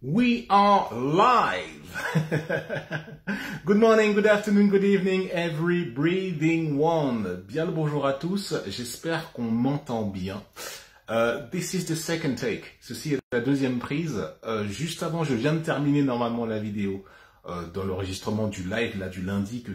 We are live. Good morning, good afternoon, good evening, every breathing one. Bien le bonjour à tous. J'espère qu'on m'entend bien. This is the second take. Ceci est la deuxième prise. Juste avant, je viens de terminer normalement la vidéo dans l'enregistrement du live là du lundi que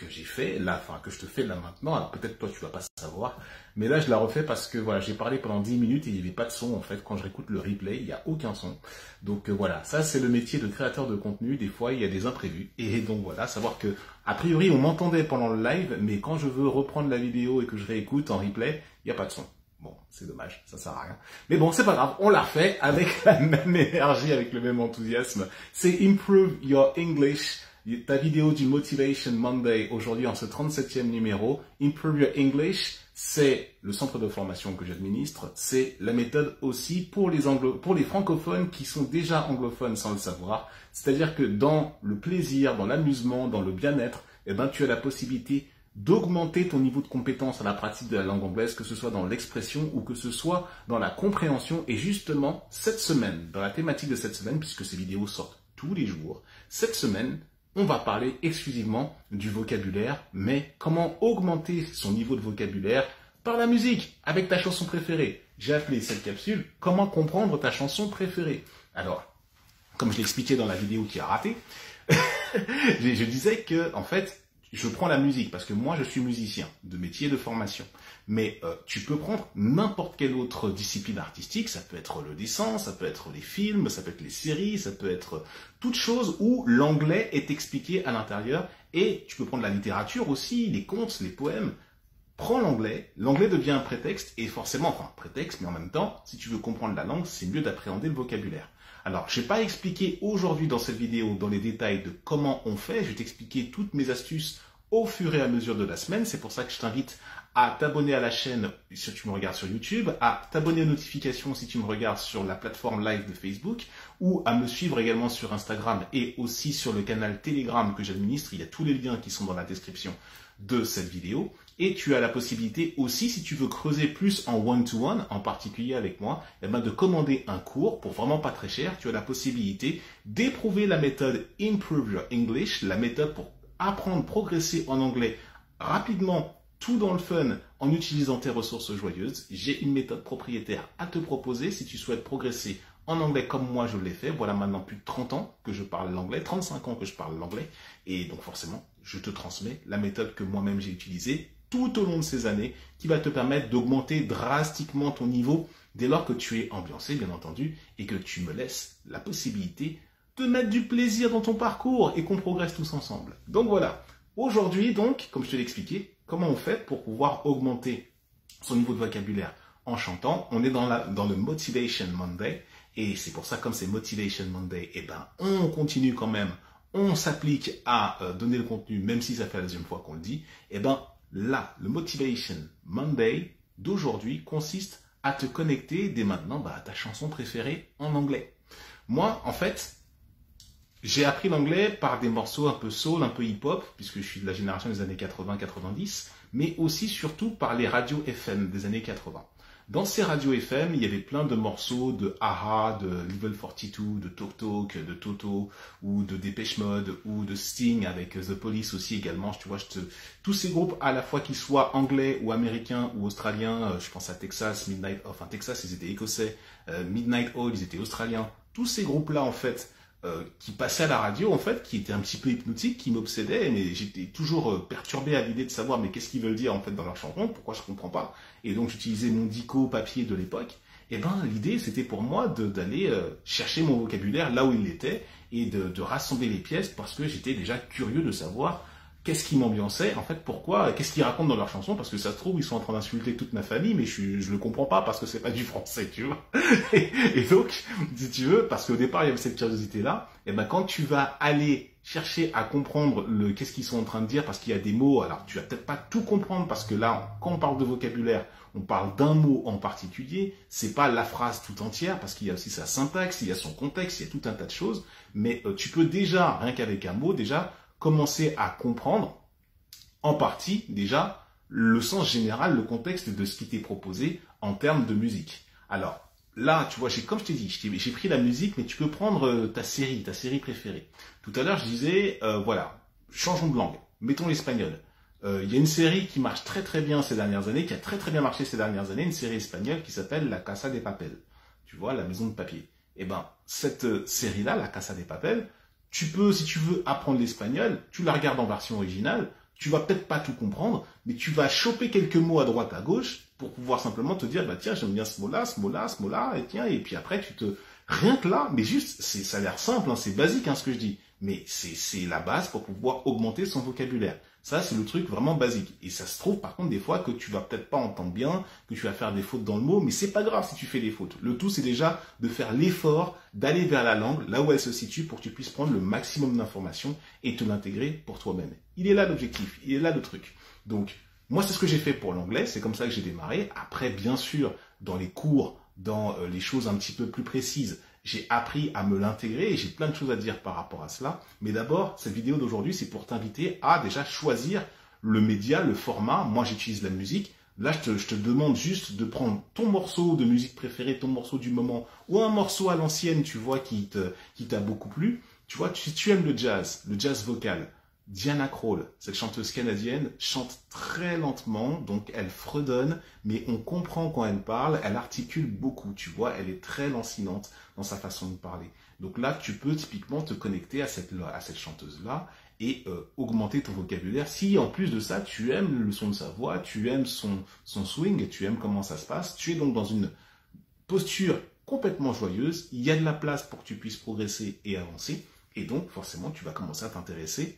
j'ai fait là, enfin que je te fais là maintenant. Alors peut-être toi tu vas pas savoir, mais là je la refais parce que voilà, j'ai parlé pendant 10 minutes et il n'y avait pas de son en fait. Quand je réécoute le replay, il n'y a aucun son. Donc voilà, ça c'est le métier de créateur de contenu. Des fois il y a des imprévus et donc voilà, savoir que a priori on m'entendait pendant le live, mais quand je veux reprendre la vidéo et que je réécoute en replay, il n'y a pas de son. Bon, c'est dommage, ça sert à rien. Mais bon, c'est pas grave, on l'a refait avec la même énergie, avec le même enthousiasme. C'est Improve Your English, ta vidéo du Motivation Monday, aujourd'hui en ce 37e numéro. Improve Your English, c'est le centre de formation que j'administre, c'est la méthode aussi pour les francophones qui sont déjà anglophones sans le savoir. C'est-à-dire que dans le plaisir, dans l'amusement, dans le bien-être, eh ben, tu as la possibilité d'augmenter ton niveau de compétence à la pratique de la langue anglaise, que ce soit dans l'expression ou que ce soit dans la compréhension. Et justement, cette semaine, dans la thématique de cette semaine, puisque ces vidéos sortent tous les jours, cette semaine, on va parler exclusivement du vocabulaire, mais comment augmenter son niveau de vocabulaire par la musique, avec ta chanson préférée. J'ai appelé cette capsule « Comment comprendre ta chanson préférée ». Alors, comme je l'expliquais dans la vidéo qui a raté, je disais que, en fait, je prends la musique parce que moi je suis musicien de métier de formation. Mais tu peux prendre n'importe quelle autre discipline artistique, ça peut être le dessin, ça peut être les films, ça peut être les séries, ça peut être toute chose où l'anglais est expliqué à l'intérieur. Et tu peux prendre la littérature aussi, les contes, les poèmes. Prends l'anglais, l'anglais devient un prétexte et forcément, enfin prétexte, mais en même temps, si tu veux comprendre la langue, c'est mieux d'appréhender le vocabulaire. Alors, je ne vais pas expliquer aujourd'hui dans cette vidéo, dans les détails de comment on fait. Je vais t'expliquer toutes mes astuces au fur et à mesure de la semaine. C'est pour ça que je t'invite à t'abonner à la chaîne si tu me regardes sur YouTube, à t'abonner aux notifications si tu me regardes sur la plateforme live de Facebook, ou à me suivre également sur Instagram et aussi sur le canal Telegram que j'administre. Il y a tous les liens qui sont dans la description de cette vidéo. Et tu as la possibilité aussi, si tu veux creuser plus en one-to-one, en particulier avec moi, eh ben de commander un cours pour vraiment pas très cher. Tu as la possibilité d'éprouver la méthode Improve Your English, la méthode pour apprendre, progresser en anglais rapidement, tout dans le fun, en utilisant tes ressources joyeuses. J'ai une méthode propriétaire à te proposer si tu souhaites progresser en anglais comme moi je l'ai fait. Voilà maintenant plus de 30 ans que je parle l'anglais, 35 ans que je parle l'anglais. Et donc forcément, je te transmets la méthode que moi-même j'ai utilisée tout au long de ces années, qui va te permettre d'augmenter drastiquement ton niveau dès lors que tu es ambiancé, bien entendu, et que tu me laisses la possibilité de mettre du plaisir dans ton parcours et qu'on progresse tous ensemble. Donc voilà, aujourd'hui donc, comme je te l'ai expliqué, comment on fait pour pouvoir augmenter son niveau de vocabulaire en chantant. On est dans le Motivation Monday, et c'est pour ça, comme c'est Motivation Monday, eh ben, on continue quand même, on s'applique à donner le contenu, même si ça fait la deuxième fois qu'on le dit. Eh ben, là, le Motivation Monday d'aujourd'hui consiste à te connecter dès maintenant à ta chanson préférée en anglais. Moi, en fait, j'ai appris l'anglais par des morceaux un peu soul, un peu hip-hop, puisque je suis de la génération des années 80-90, mais aussi surtout par les radios FM des années 80. Dans ces radios FM, il y avait plein de morceaux de a-ha, de Level 42, de Talk Talk, de Toto, ou de Depeche Mode, ou de Sting avec The Police aussi également. Tu vois, tous ces groupes, à la fois qu'ils soient anglais ou américains ou australiens, je pense à Texas, Texas, ils étaient écossais, Midnight Oil, ils étaient australiens. Tous ces groupes-là, en fait, qui passaient à la radio, en fait, qui étaient un petit peu hypnotiques, qui m'obsédaient, mais j'étais toujours perturbé à l'idée de savoir mais qu'est-ce qu'ils veulent dire en fait dans leur chanson, pourquoi je comprends pas. Et donc j'utilisais mon dico papier de l'époque. Et ben l'idée c'était pour moi d'aller chercher mon vocabulaire là où il était et de rassembler les pièces parce que j'étais déjà curieux de savoir qu'est-ce qui m'ambiançait, en fait, pourquoi, qu'est-ce qu'ils racontent dans leur chanson, parce que ça se trouve, ils sont en train d'insulter toute ma famille, mais je le comprends pas parce que c'est pas du français, tu vois. Et donc, si tu veux, parce qu'au départ, il y avait cette curiosité-là, et ben, quand tu vas aller chercher à comprendre qu'est-ce qu'ils sont en train de dire, parce qu'il y a des mots, alors tu vas peut-être pas tout comprendre, parce que là, quand on parle de vocabulaire, on parle d'un mot en particulier, c'est pas la phrase tout entière, parce qu'il y a aussi sa syntaxe, il y a son contexte, il y a tout un tas de choses, mais tu peux déjà, rien qu'avec un mot, déjà, commencer à comprendre, en partie, déjà, le sens général, le contexte de ce qui t'est proposé en termes de musique. Alors, là, tu vois, comme je t'ai dit, j'ai pris la musique, mais tu peux prendre ta série préférée. Tout à l'heure, je disais, voilà, changeons de langue, mettons l'espagnol. Il y a une série qui marche très très bien ces dernières années, qui a très très bien marché ces dernières années, une série espagnole qui s'appelle La Casa de Papel. Tu vois, la maison de papier. Eh ben, cette série-là, La Casa de Papel, tu peux, si tu veux apprendre l'espagnol, tu la regardes en version originale, tu vas peut-être pas tout comprendre, mais tu vas choper quelques mots à droite, à gauche, pour pouvoir simplement te dire, bah tiens, j'aime bien ce mot-là, ce mot-là, ce mot-là, et tiens, et puis après, rien que là, mais juste, ça a l'air simple, hein, c'est basique, hein, ce que je dis, mais c'est la base pour pouvoir augmenter son vocabulaire. Ça, c'est le truc vraiment basique. Et ça se trouve, par contre, des fois, que tu vas peut-être pas entendre bien, que tu vas faire des fautes dans le mot, mais c'est pas grave si tu fais des fautes. Le tout, c'est déjà de faire l'effort d'aller vers la langue, là où elle se situe, pour que tu puisses prendre le maximum d'informations et te l'intégrer pour toi-même. Il est là l'objectif, il est là le truc. Donc, moi, c'est ce que j'ai fait pour l'anglais, c'est comme ça que j'ai démarré. Après, bien sûr, dans les cours, dans les choses un petit peu plus précises, j'ai appris à me l'intégrer et j'ai plein de choses à dire par rapport à cela. Mais d'abord, cette vidéo d'aujourd'hui, c'est pour t'inviter à déjà choisir le média, le format. Moi, j'utilise la musique. Là, je te demande juste de prendre ton morceau de musique préféré, ton morceau du moment, ou un morceau à l'ancienne, tu vois, qui t'a beaucoup plu. Tu vois, si tu aimes le jazz vocal, Diana Krall, cette chanteuse canadienne, chante très lentement, donc elle fredonne, mais on comprend quand elle parle, elle articule beaucoup, tu vois, elle est très lancinante dans sa façon de parler. Donc là, tu peux typiquement te connecter à cette chanteuse-là et augmenter ton vocabulaire. Si en plus de ça, tu aimes le son de sa voix, tu aimes son swing, tu aimes comment ça se passe, tu es donc dans une posture complètement joyeuse, il y a de la place pour que tu puisses progresser et avancer, et donc forcément, tu vas commencer à t'intéresser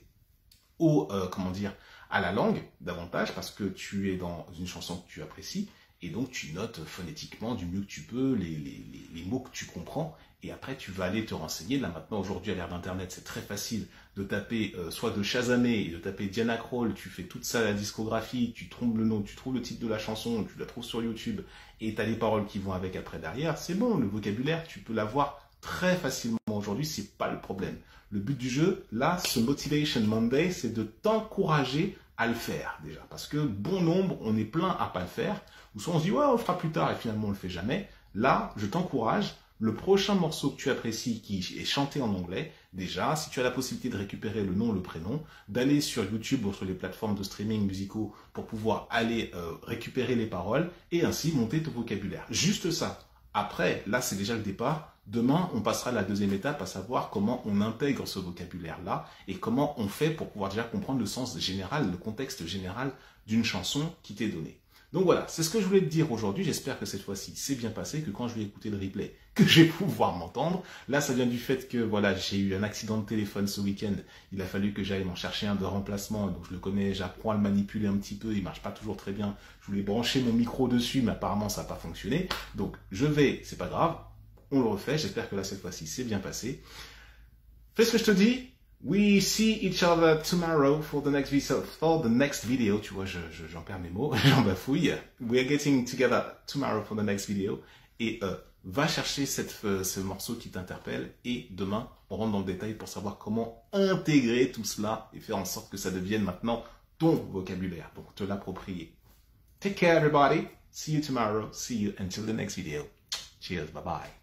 à la langue davantage parce que tu es dans une chanson que tu apprécies et donc tu notes phonétiquement du mieux que tu peux les mots que tu comprends et après tu vas aller te renseigner. Là maintenant aujourd'hui à l'ère d'internet c'est très facile de taper soit de Shazamer et de taper Diana Krall, tu fais toute ça la discographie, tu trouves le nom, tu trouves le titre de la chanson, tu la trouves sur YouTube et tu as les paroles qui vont avec après derrière, c'est bon, le vocabulaire tu peux l'avoir très facilement aujourd'hui, c'est pas le problème. Le but du jeu, là, ce Motivation Monday, c'est de t'encourager à le faire déjà. Parce que bon nombre, on est plein à pas le faire. Ou soit on se dit, ouais, on le fera plus tard et finalement on le fait jamais. Là, je t'encourage. Le prochain morceau que tu apprécies, qui est chanté en anglais, déjà, si tu as la possibilité de récupérer le nom, le prénom, d'aller sur YouTube ou sur les plateformes de streaming musicaux pour pouvoir aller récupérer les paroles et ainsi monter ton vocabulaire. Juste ça. Après, là, c'est déjà le départ. Demain, on passera à la deuxième étape, à savoir comment on intègre ce vocabulaire-là et comment on fait pour pouvoir déjà comprendre le sens général, le contexte général d'une chanson qui t'est donnée. Donc voilà, c'est ce que je voulais te dire aujourd'hui. J'espère que cette fois-ci, c'est bien passé, que quand je vais écouter le replay, que je vais pouvoir m'entendre. Là, ça vient du fait que voilà, j'ai eu un accident de téléphone ce week-end. Il a fallu que j'aille m'en chercher un de remplacement. Donc je le connais, j'apprends à le manipuler un petit peu. Il marche pas toujours très bien. Je voulais brancher mon micro dessus, mais apparemment, ça n'a pas fonctionné. Donc c'est pas grave. On le refait. J'espère que là, cette fois-ci, c'est bien passé. Fais ce que je te dis. We see each other tomorrow for the next video. Tu vois, j'en perds mes mots, j'en bafouille. We are getting together tomorrow for the next video. Et va chercher ce morceau qui t'interpelle. Et demain, on rentre dans le détail pour savoir comment intégrer tout cela et faire en sorte que ça devienne maintenant ton vocabulaire. Donc, te l'approprier. Take care, everybody. See you tomorrow. See you until the next video. Cheers. Bye-bye.